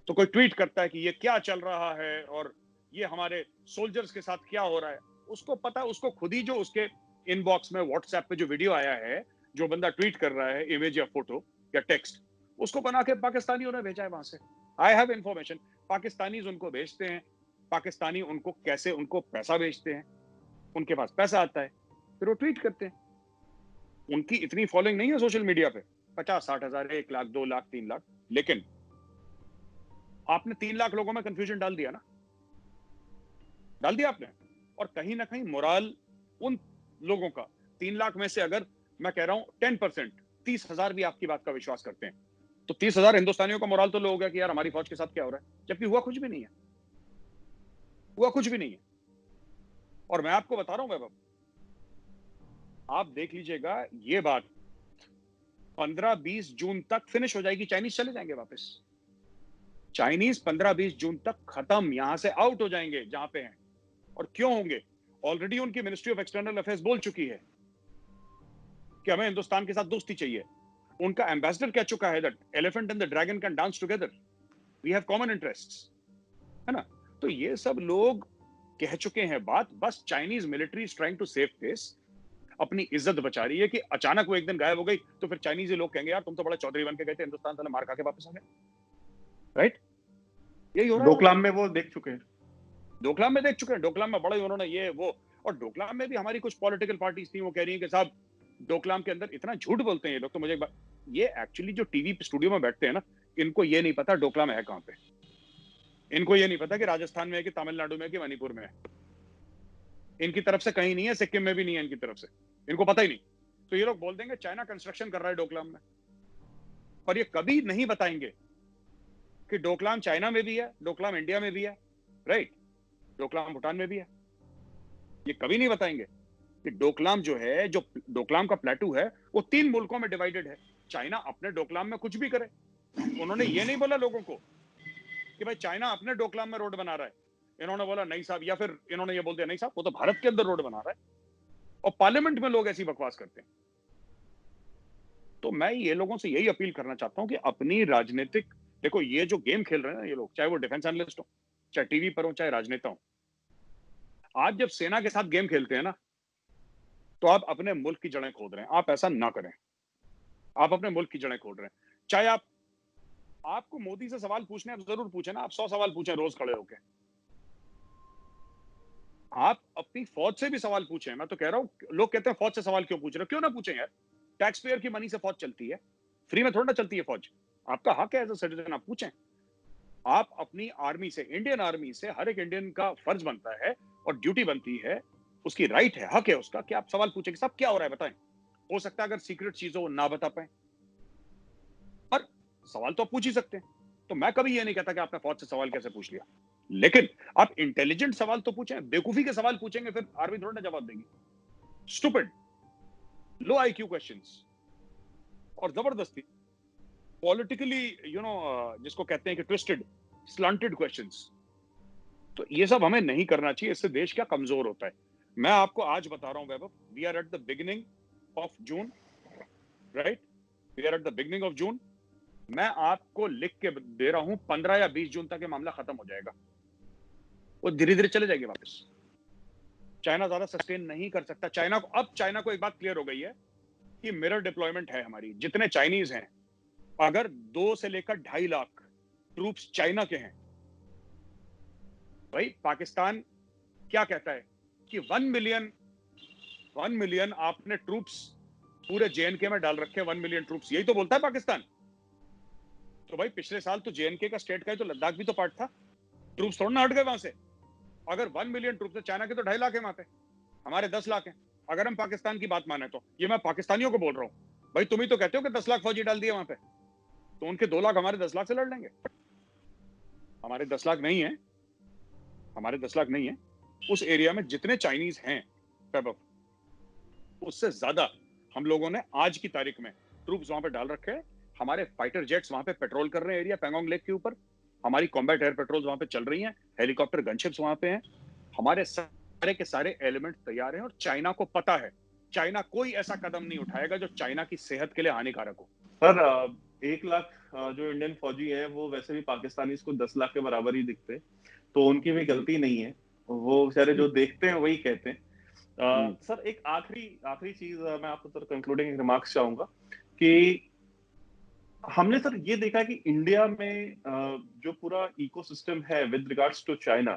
तो कोई ट्वीट करता है कि ये क्या चल रहा है, और ये हमारे सोल्जर्स के साथ क्या हो रहा है, उसको पता, उसको खुद ही जो उसके इनबॉक्स में व्हाट्सएप पे जो वीडियो आया है, जो बंदा ट्वीट कर रहा है, इमेज या फोटो या टेक्स्ट, उसको बना के पाकिस्तानियों ने भेजा है वहां से। आई हैव इंफॉर्मेशन, पाकिस्तानीज उनको भेजते हैं, पाकिस्तानी उनको कैसे, उनको पैसा भेजते हैं, उनके पास पैसा आता है, फिर वो ट्वीट करते हैं। उनकी इतनी फॉलोइंग नहीं है सोशल मीडिया पे, 50-60 हजार, 1 लाख, 2 लाख, 3 लाख, लेकिन आपने 3 लाख लोगों में कंफ्यूजन डाल दिया ना, डाल दिया आपने। और कहीं ना कहीं मोराल उन लोगों का, 3 लाख में से अगर मैं कह रहा हूं 10%, 30 हजार भी आपकी बात का विश्वास करते हैं, तो 30 हजार हिंदुस्तानियों का मोराल तो लो हो गया कि यार हमारी फौज के साथ क्या हो रहा है, जबकि हुआ कुछ भी नहीं है, हुआ कुछ भी नहीं है। और मैं आपको बता रहा हूं वैभव, आप देख लीजिएगा, ये बात 15-20 जून तक फिनिश हो जाएगी, चाइनीज चले जाएंगे वापस। चाइनीज 15-20 जून तक खत्म, यहां से आउट हो जाएंगे जहां पे हैं। और क्यों होंगे? ऑलरेडी उनकी मिनिस्ट्री ऑफ एक्सटर्नल अफेयर्स बोल चुकी है कि हमें हिंदुस्तान के साथ दोस्ती चाहिए। उनका एम्बेसडर कह चुका है that elephant and the dragon can dance together, we have common interests, है ना? तो ये सब लोग कह चुके हैं बात, बस Chinese military is trying to save face, अपनी इज्जत बचा रही है कि अचानक वो एक दिन गायब हो गई, तो फिर चाइनीज लोग कहेंगे यार तुम तो बड़ा चौधरी बन के गए थे हिंदुस्तान, साले मार खा के वापस आ गए। राइट? यही हो रहा है वहां पे। डोकलाम में वो देख चुके हैं। डोकलाम में देख चुके हैं, डोकलाम में बड़ा ही उन्होंने ये वो, और डोकलाम में भी हमारी कुछ पॉलिटिकल पार्टीज थी, वो कह रही है कि साहब डोकलाम के अंदर इतना झूठ बोलते हैं ये लोग। तो मुझे ये एक्चुअली जो टीवी स्टूडियो में बैठते हैं ना, इनको ये नहीं पता डोकलाम है कहां पे, इनको ये नहीं पता कि राजस्थान में है कि तमिलनाडु में है कि मणिपुर में है, इनकी तरफ से कहीं नहीं है, सिक्किम में भी नहीं है इनकी तरफ से, इनको पता ही नहीं। तो ये लोग बोल देंगे चाइना कंस्ट्रक्शन कर रहा है डोकलाम में, पर ये कभी नहीं बताएंगे कि डोकलाम चाइना में भी है, डोकलाम इंडिया में भी है, राइट, डोकलाम भूटान में भी है। ये कभी नहीं बताएंगे कि डोकलाम जो है, जो डोकलाम का प्लेटू है, वो 3 मुल्कों में डिवाइडेड है। चाइना अपने डोकलाम में कुछ भी करे, उन्होंने ये नहीं बोला लोगों को कि भाई चाइना अपने डोकलाम में रोड बना रहा है, इन्होंने बोला नहीं साहब, या फिर इन्होंने ये बोल दिया नहीं साहब वो तो भारत के अंदर रोड बना रहा है, और पार्लियामेंट में लोग ऐसी बकवास करते हैं। तो मैं ये लोगों से यही अपील करना चाहता हूं कि अपनी राजनीतिक, देखो ये जो गेम खेल रहे हैं ना ये लोग, चाहे वो डिफेंस एनालिस्ट हो, चाहे टीवी पर हो, चाहे राजनेता हो, आप जब सेना के साथ गेम खेलते हैं ना, तो आप अपने मुल्क की जड़ें खोद रहे हैं। आप ऐसा ना करें, आप अपने मुल्क की जड़ें खोद रहे हैं। चाहे आपको मोदी से सवाल पूछने, आप जरूर पूछे ना, आप 100 सवाल पूछें रोज खड़े होके, आप अपनी फौज से भी सवाल पूछें। मैं तो कह रहा हूं, लोग कहते हैं फौज से सवाल क्यों पूछ रहे हो, क्यों ना पूछें यार, टैक्स पेयर की मनी से फौज चलती है, फ्री में थोड़ा ना चलती है फौज, आपका हक है एज अ सिटीजन, आप पूछें। आप अपनी आर्मी से, इंडियन आर्मी से, हर एक इंडियन का फर्ज बनता है और ड्यूटी बनती है, उसकी राइट है, हक है उसका, कि आप सवाल पूछें कि साहब क्या हो रहा है बताएं। हो सकता है अगर सीक्रेट चीजों वो ना बता पाए, पर सवाल तो आप पूछ ही सकते हैं। तो मैं कभी ये नहीं कहता कि आपने फौज से सवाल कैसे पूछ लिया, लेकिन आप इंटेलिजेंट सवाल तो पूछें, बेवकूफी के सवाल पूछेंगे फिर आर्मी थोड़ा ना जवाब देगी, स्टूपिड। लो आईक्यू क्वेश्चंस और जबरदस्ती पॉलिटिकली जिसको कहते हैं कि ट्विस्टेड स्लंटेड क्वेश्चंस। तो ये सब हमें नहीं करना चाहिए, इससे देश क्या कमजोर होता है। मैं आपको आज बता रहा हूं Vaibhav, we are at the beginning of June, right, we are at the beginning of June. मैं आपको लिख के दे रहा हूं 15 या 20 जून तक ये मामला खत्म हो जाएगा, वो धीरे धीरे चले जाएंगे वापस। चाइना ज्यादा सस्टेन नहीं कर सकता। चाइना को एक बात क्लियर हो गई है कि मिरर डिप्लॉयमेंट है हमारी। जितने चाइनीज हैं, अगर 2 से लेकर 2.5 लाख ट्रूप्स चाइना के हैं, भाई पाकिस्तान क्या कहता है कि 1 मिलियन आपने ट्रूप्स पूरे जेएनके में डाल रखे, 1 मिलियन ट्रूप्स, यही तो बोलता है पाकिस्तान। तो भाई पिछले साल तो जेएनके का स्टेट का ही तो लद्दाख भी तो पार्ट था, ट्रूप्स थोड़ा ना हट गए वहां से। अगर 1 मिलियन ट्रूप्स है, चाइना के तो 2.5 लाख है वहां पे, हमारे 10 लाख हैं। अगर हम पाकिस्तान की बात माने तो, ये मैं पाकिस्तानियों को बोल रहा हूं, भाई तुम ही तो कहते हो कि 10 लाख फौजी डाल दिए वहां पे, तो उनके 2 लाख हमारे 10 लाख से लड़ लेंगे। हमारे 10 लाख नहीं है, हमारे 10 लाख नहीं है। उस एरिया में जितने चाइनीज हैं वैभव, उससे ज्यादा हम लोगों ने आज की तारीख में ट्रूप्स वहां पे डाल रखे हैं। हमारे फाइटर जेट्स वहां पे पेट्रोल कर रहे हैं एरिया पैंगोंग लेक के ऊपर, हमारी कॉम्बैट एयर पेट्रोल्स वहां पे चल रही हैं, हेलीकॉप्टर गनशिप्स वहां पे हैं, हमारे सारे के सारे एलिमेंट तैयार हैं। और चाइना को पता है, चाइना कोई ऐसा कदम नहीं उठाएगा जो चाइना की सेहत के लिए हानिकारक हो। सर 1 लाख जो इंडियन फौजी हैं वो वैसे भी पाकिस्तानी को 10 लाख के बराबर ही दिखते हैं, तो उनकी भी गलती नहीं है, वो बेचारे जो देखते हैं वही कहते हैं। सर एक आखिरी आखिरी चीज मैं आपको सर कंक्लूडिंग रिमार्क्स चाहूंगा कि हमने सर ये देखा कि इंडिया में जो पूरा इकोसिस्टम है विद रिगार्ड्स टू चाइना,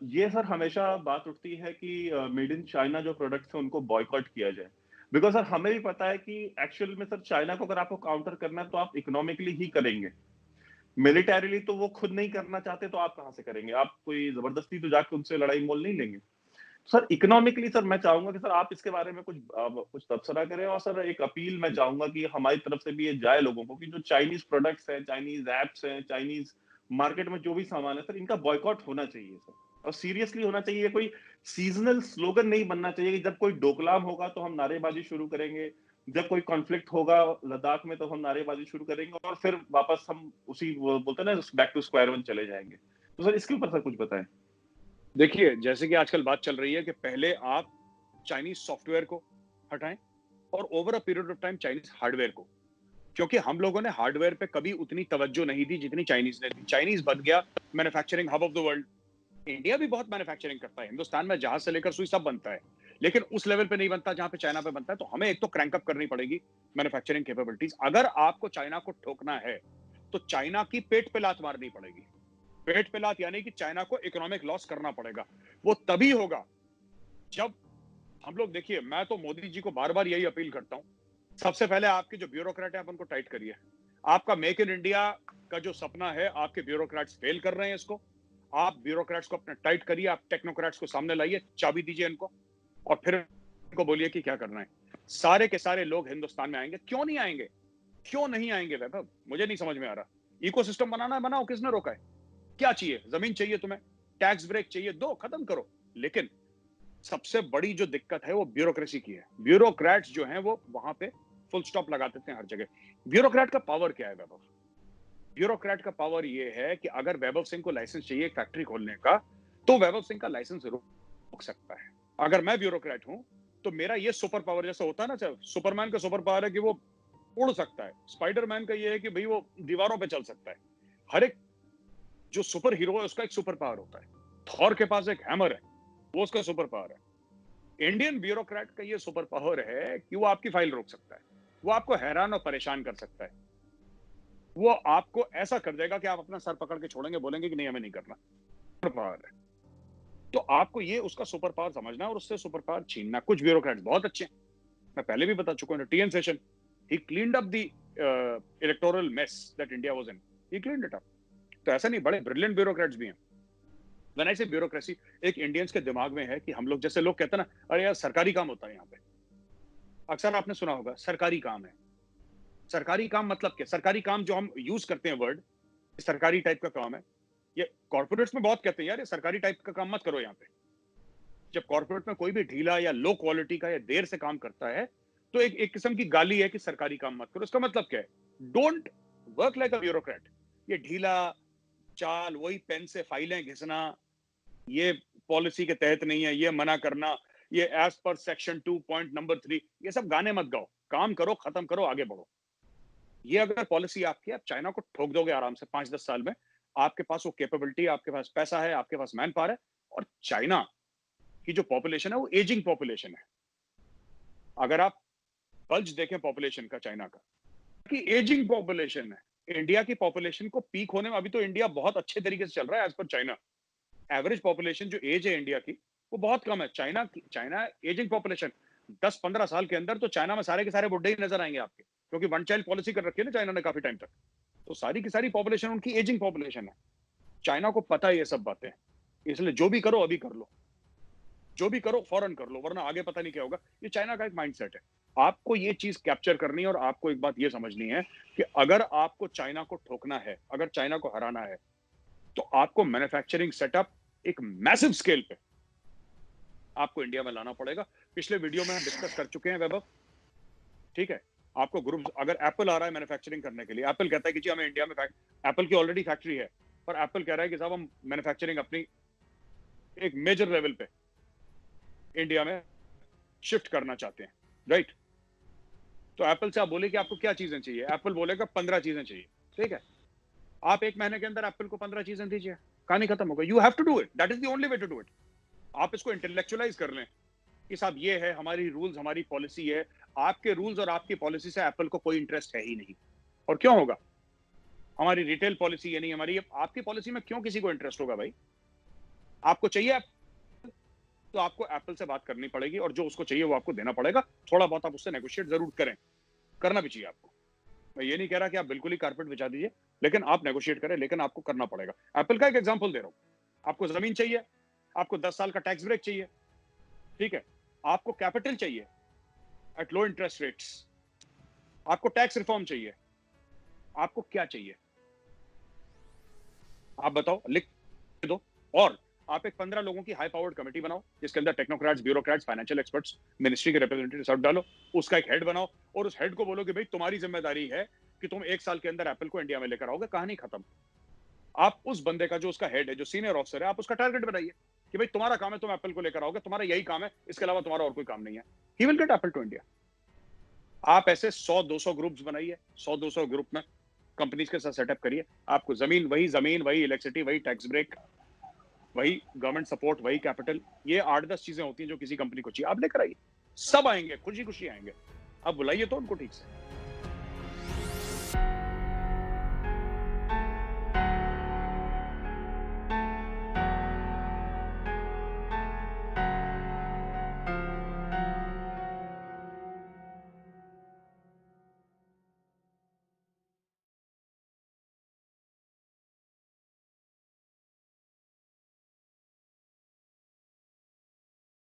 ये सर हमेशा बात उठती है कि मेड इन चाइना जो प्रोडक्ट्स हैं उनको बॉयकॉट किया जाए। बिकॉज सर हमें भी पता है कि एक्चुअल में सर चाइना को अगर आपको काउंटर करना है तो आप इकोनॉमिकली ही करेंगे, मिलिटरीली तो वो खुद नहीं करना चाहते, तो आप कहां से करेंगे? आप कोई जबरदस्ती तो जाके उनसे लड़ाई मोल नहीं लेंगे। सर इकोनॉमिकली सर मैं चाहूंगा कि सर आप इसके बारे में कुछ तबसरा करें, और सर एक अपील मैं चाहूंगा कि हमारी तरफ से भी ये जाए लोगों को कि जो चाइनीज प्रोडक्ट्स हैं, चाइनीज एप्स हैं, चाइनीज मार्केट में जो भी सामान है सर, इनका बॉयकॉट होना चाहिए सर, और सीरियसली होना चाहिए। कोई सीजनल स्लोगन नहीं बनना चाहिए कि जब कोई डोकलाम होगा तो हम नारेबाजी शुरू करेंगे, जब कोई कॉन्फ्लिक्ट होगा लद्दाख में तो हम नारेबाजी शुरू करेंगे, और फिर वापस हम उसी वो बोलते हैं ना बैक टू स्क्वायर वन चले जाएंगे। तो सर इसके ऊपर सर कुछ बताएं। देखिए, जैसे कि आजकल बात चल रही है कि पहले आप चाइनीज सॉफ्टवेयर को हटाएं और over a period of time Chinese hardware को, क्योंकि हम लोगों ने हार्डवेयर पे कभी उतनी तवज्जो नहीं दी जितनी चाइनीज ने दी। चाइनीज बन गया manufacturing hub of the world. India भी बहुत मैन्युफैक्चरिंग करता है, हिंदुस्तान में जहाज से लेकर सुई सब बनता है, लेकिन उस लेवल पे नहीं बनता जहां पे चाइना पे बनता है। तो हमें एक तो क्रैंक अप करनी पड़ेगी मैन्युफैक्चरिंग कैपेबिलिटीज। अगर आपको चाइना को ठोकना है तो चाइना की पेट पे लात मारनी पड़ेगी। पेट पे लात यानी कि चाइना को इकोनॉमिक लॉस करना पड़ेगा। वो तभी होगा जब हम लोग, देखिए मैं तो मोदी जी को बार बार यही अपील करता हूं, सबसे पहले आपके जो ब्यूरोक्रेट है आप उनको टाइट करिए। आपका मेक इन इंडिया का जो सपना है, आपके ब्यूरोक्रेट्स फेल कर रहे हैं इसको। आप ब्यूरोक्रेट्स को अपने टाइट करिए, आप टेक्नोक्रेट्स को सामने लाइए, चाबी दीजिए इनको, और फिर इनको बोलिए कि क्या करना है। सारे के सारे लोग हिंदुस्तान में आएंगे। क्यों नहीं आएंगे? क्यों नहीं आएंगे वैभव? मुझे नहीं समझ में आ रहा। इकोसिस्टम बनाना है, बनाओ, किसने रोका है? क्या चाहिए? जमीन चाहिए तुम्हें, टैक्स ब्रेक चाहिए, दो, खत्म करो। लेकिन सबसे बड़ी जो दिक्कत है वो ब्यूरोक्रेसी की है। ब्यूरोक्रेट्स जो हैं वो वहां पे फुल स्टॉप लगा देते हैं हर जगह। ब्यूरोक्रेट का पावर क्या है वैभव? ब्यूरोक्रेट का पावर ये है कि अगर वैभव सिंह को लाइसेंस चाहिए एक फैक्ट्री खोलने का, तो वैभव सिंह का लाइसेंस रोक सकता है। अगर मैं ब्यूरोक्रेट हूं तो मेरा ये सुपर पावर जैसा होता है ना, सुपरमैन का सुपर पावर है कि वो उड़ सकता है, स्पाइडरमैन का ये है कि भाई वो दीवारों पे चल सकता है। हर एक जो सुपर हीरो है उसका एक सुपर पावर होता है। थॉर के पास एक हैमर है, वो उसका सुपर पावर है। इंडियन ब्यूरोक्रेट का ये सुपर पावर है कि वो आपकी फाइल रोक सकता है, वो आपको हैरान और परेशान कर सकता है, वो आपको ऐसा कर देगा कि आप अपना सर पकड़ के छोड़ेंगे, बोलेंगे कि नहीं हमें नहीं करना। सुपर पावर है, तो आपको ये उसका सुपर पावर समझना है और उससे सुपर पावर छीनना। कुछ ब्यूरोक्रेट्स बहुत अच्छे हैं, मैं पहले भी बता चुका हूं। TN session, he cleaned up the electoral mess that India was in, he cleaned it up. तो ऐसा नहीं, बड़े ब्रिलियंट ब्यूरोक्रेट्स भी हैं। व्हेन आई से ब्यूरोक्रेसी, एक इंडियंस के दिमाग में है कि हम लोग, जैसे लोग कहते हैं ना, अरे यार सरकारी काम होता है यहाँ पे। अक्सर आपने सुना होगा सरकारी काम है। सरकारी काम मतलब क्या? सरकारी काम जो हम यूज करते हैं वर्ड, सरकारी टाइप का काम है, ये कॉर्पोरेट्स में बहुत कहते हैं यार ये सरकारी टाइप का काम मत करो यहाँ पे। जब कॉर्पोरेट में कोई भी ढीला या लो क्वालिटी का या देर से काम करता है, तो एक किस्म की गाली है कि सरकारी काम मत करो। इसका मतलब क्या है? Don't work like a bureaucrat. ये ढीला चाल, वही पेन से फाइलें घिसना, ये पॉलिसी के तहत नहीं है, ये मना करना, ये as per section 2 point number 3, ये सब गाने मत गाओ। काम करो, खत्म करो, आगे बढ़ो। ये अगर पॉलिसी आपकी, आप चाइना को ठोक दोगे आराम से 5-10 साल में। आपके पास वो कैपेबिलिटी, आपके पास पैसा है, आपके पास मैन पावर है। और चाइना की जो पॉपुलेशन है वो एजिंग पॉपुलेशन है। अगर आप बल्ज देखें पॉपुलेशन का चाइना का, कि एजिंग पॉपुलेशन है। इंडिया की पॉपुलेशन को पीक होने में अभी तो इंडिया बहुत अच्छे तरीके से चल रहा है एज पर चाइना। एवरेज पॉपुलेशन जो एज है इंडिया की, वो बहुत कम है। चाइना एजिंग पॉपुलेशन 10-15 साल के अंदर तो चाइना में सारे के सारे बुड्ढे ही नजर आएंगे आपके, क्योंकि वन चाइल्ड पॉलिसी कर रखी है ना चाइना ने काफी टाइम तक। तो सारी की सारी पॉपुलेशन उनकी एजिंग पॉपुलेशन है। चाइना को पता है ये सब बातें, इसलिए जो भी करो अभी कर लो, जो भी करो फौरन कर लो, वरना आगे पता नहीं क्या होगा। ये चाइना का एक माइंडसेट है। आपको ये चीज कैप्चर करनी है और आपको एक बात ये समझनी है कि अगर आपको चाइना को ठोकना है, अगर चाइना को हराना है, तो आपको मैन्युफैक्चरिंग सेटअप एक मैसिव स्केल पे आपको इंडिया में लाना पड़ेगा। पिछले वीडियो में हम डिस्कस कर चुके हैं वैभव, ठीक है। आपको ग्रुप, अगर एप्पल आ रहा है मैन्युफैक्चरिंग करने के लिए, एप्पल कहता है कि जी हमें इंडिया में एप्पल की ऑलरेडी फैक्ट्री है, पर एप्पल कह रहा है कि साहब हम मैन्युफैक्चरिंग अपनी एक मेजर लेवल पे इंडिया में शिफ्ट करना चाहते हैं, राइट। तो एप्पल से आप बोले कि आपको क्या चीजें चाहिए, एप्पल बोलेगा 15 चीजें चाहिए, ठीक है। आप 1 महीने के अंदर एप्पल को 15 चीजें दीजिए, कहानी खत्म हो गई। You have to do it, that is the only way to do it. आप इसको इंटेलेक्चुअलाइज कर लें कि साहब ये है हमारी रूल्स, हमारी पॉलिसी है। आपके रूल्स और आपकी पॉलिसी से एप्पल को कोई इंटरेस्ट है ही नहीं। और क्यों होगा? हमारी रिटेल पॉलिसी ये नहीं, हमारी आपकी पॉलिसी में क्यों किसी को इंटरेस्ट होगा भाई? आपको चाहिए तो आपको एप्पल से बात करनी पड़ेगी और जो उसको चाहिए वो आपको देना पड़ेगा। थोड़ा बहुत आप उससे नेगोशिएट जरूर करें, करना भी चाहिए आपको। मैं ये नहीं कह रहा कि आप बिल्कुल ही कारपेट बिछा दीजिए, लेकिन आप नेगोशिएट करें, लेकिन आपको करना पड़ेगा। एप्पल का एक एग्जांपल दे रहा हूं। आपको जमीन चाहिए, आपको 10 साल का टैक्स ब्रेक चाहिए, ठीक है। आपको कैपिटल चाहिए एट लो इंटरेस्ट रेट्स, आपको टैक्स रिफॉर्म चाहिए, आपको क्या चाहिए आप बताओ, लिख दो। और आप एक 15 लोगों की हाई पावर्ड कमेटी बनाओ, जिसके अंदर technocrats, bureaucrats, financial experts, ministry के रिप्रेजेंटेटिव सब डालो, उसका एक हेड बनाओ और उस हेड को बोलो कि भाई तुम्हारी जिम्मेदारी है कि तुम 1 साल के अंदर एप्पल को इंडिया में लेकर आओगे, कहानी खत्म। आप उस बंदे का, जो उसका हेड है, जो सीनियर ऑफिसर है, आप उसका टारगेट बनाइए कि भाई तुम्हारा काम है, तुम एप्पल को लेकर आओगे, तुम्हारा यही काम है, इसके अलावा तुम्हारा और कोई काम नहीं है। He will get Apple to India. आप ऐसे 100-200 ग्रुप्स बनाइए, 100-200 ग्रुप में कंपनीज के साथ सेटअप करिए। आपको जमीन, वही इलेक्ट्रिसिटी, वही टैक्स ब्रेक, वही गवर्नमेंट सपोर्ट, वही कैपिटल, ये 8-10 चीजें होती हैं जो किसी कंपनी को चाहिए, आप लेकर आइए। सब आएंगे, खुशी खुशी आएंगे। आप बुलाइए तो उनको ठीक से।